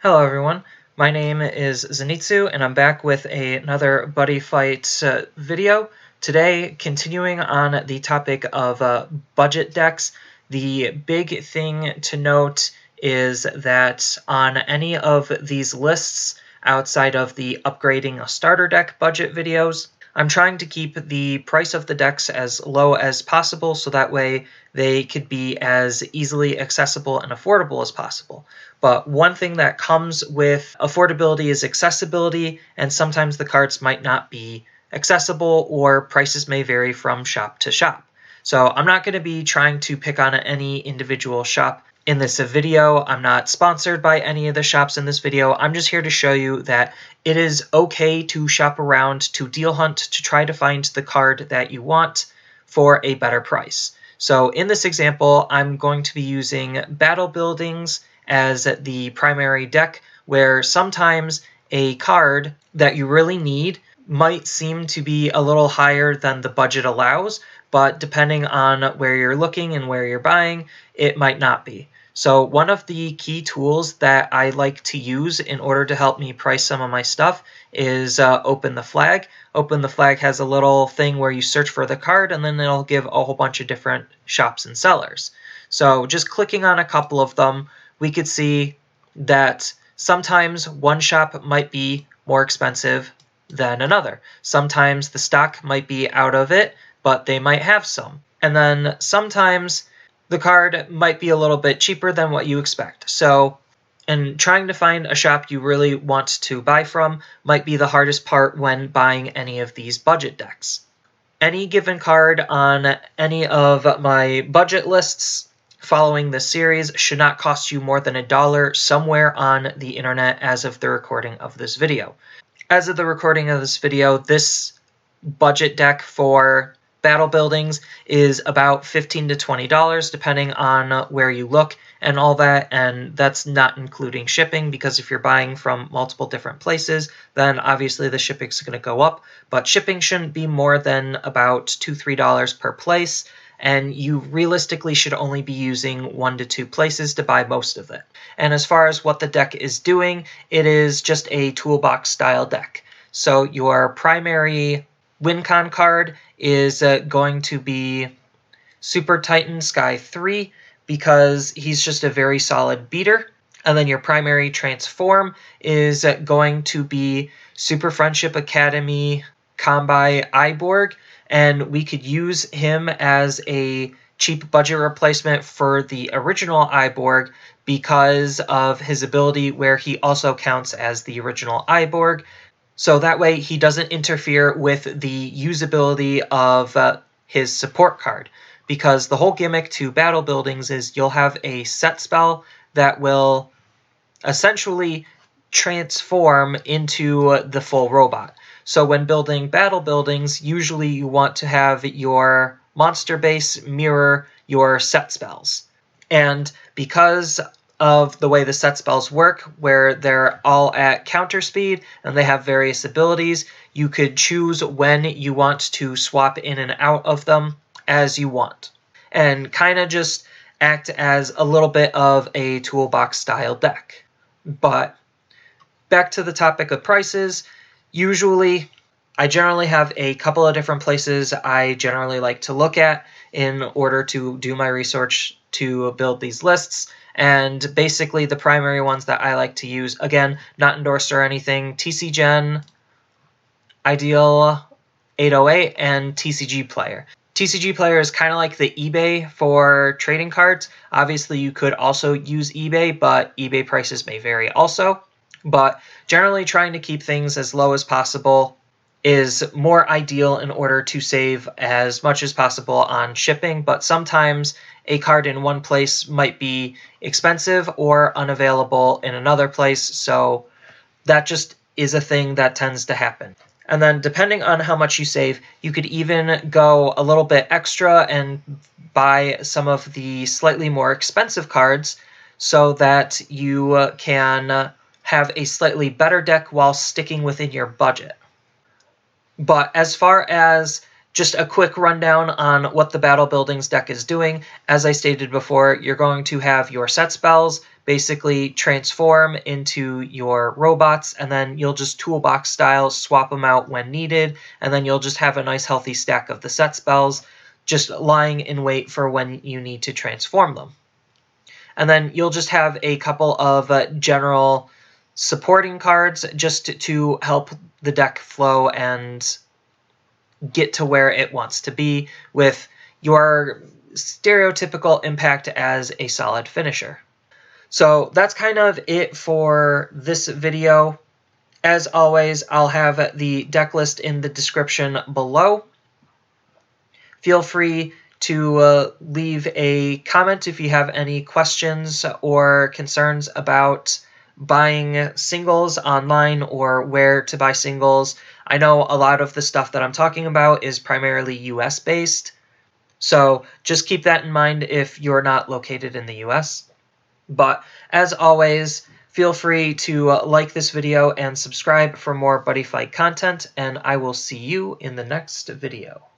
Hello everyone, my name is Zenitsu and I'm back with another buddy fight video. Today, continuing on the topic of budget decks, the big thing to note is that on any of these lists outside of the upgrading a starter deck budget videos, I'm trying to keep the price of the decks as low as possible so that way they could be as easily accessible and affordable as possible. But one thing that comes with affordability is accessibility, and sometimes the cards might not be accessible or prices may vary from shop to shop. So I'm not going to be trying to pick on any individual shop in this video. I'm not sponsored by any of the shops in this video. I'm just here to show you that it is okay to shop around, to deal hunt, to try to find the card that you want for a better price. So in this example, I'm going to be using Battle Buildings as the primary deck, where sometimes a card that you really need might seem to be a little higher than the budget allows, but depending on where you're looking and where you're buying, it might not be. So one of the key tools that I like to use in order to help me price some of my stuff is Open the Flag. Open the Flag has a little thing where you search for the card and then it'll give a whole bunch of different shops and sellers. So just clicking on a couple of them, we could see that sometimes one shop might be more expensive than another. Sometimes the stock might be out of it, but they might have some. And then sometimes the card might be a little bit cheaper than what you expect. So, and trying to find a shop you really want to buy from might be the hardest part when buying any of these budget decks. Any given card on any of my budget lists following this series should not cost you more than $1 somewhere on the internet as of the recording of this video. As of the recording of this video, this budget deck for Battle Buildings is about $15 to $20 depending on where you look and all that, and that's not including shipping, because if you're buying from multiple different places, then obviously the shipping's going to go up, but shipping shouldn't be more than about $2 to $3 per place, and you realistically should only be using 1 to 2 places to buy most of it. And as far as what the deck is doing, it is just a toolbox style deck. So your primary win-con card is going to be Super Titan Sky 3 because he's just a very solid beater. And then your primary transform is going to be Super Friendship Academy Combi I-Borg, and we could use him as a cheap budget replacement for the original I-Borg because of his ability where he also counts as the original I-Borg. So that way he doesn't interfere with the usability of his support card. Because the whole gimmick to Battle Buildings is you'll have a set spell that will essentially transform into the full robot. So when building Battle Buildings, usually you want to have your monster base mirror your set spells. And because of the way the set spells work, where they're all at counter speed and they have various abilities, you could choose when you want to swap in and out of them as you want, and kind of just act as a little bit of a toolbox style deck. But back to the topic of prices, I generally have a couple of different places I generally like to look at in order to do my research to build these lists. And basically the primary ones that I like to use, again, not endorsed or anything, TC Gen, Ideal 808, and TCG Player. TCG Player is kind of like the eBay for trading cards. Obviously, you could also use eBay, but eBay prices may vary also. But generally trying to keep things as low as possible is more ideal in order to save as much as possible on shipping, but sometimes a card in one place might be expensive or unavailable in another place, so that just is a thing that tends to happen. And then depending on how much you save, you could even go a little bit extra and buy some of the slightly more expensive cards so that you can have a slightly better deck while sticking within your budget. But as far as just a quick rundown on what the Battle Buildings deck is doing, as I stated before, you're going to have your set spells basically transform into your robots, and then you'll just toolbox style swap them out when needed, and then you'll just have a nice healthy stack of the set spells just lying in wait for when you need to transform them. And then you'll just have a couple of general supporting cards just to help the deck flow and get to where it wants to be with your stereotypical impact as a solid finisher. So that's kind of it for this video. As always, I'll have the deck list in the description below. Feel free to leave a comment if you have any questions or concerns about buying singles online or where to buy singles. I know a lot of the stuff that I'm talking about is primarily US based, so just keep that in mind if you're not located in the US. But as always, feel free to like this video and subscribe for more Buddy Fight content, and I will see you in the next video.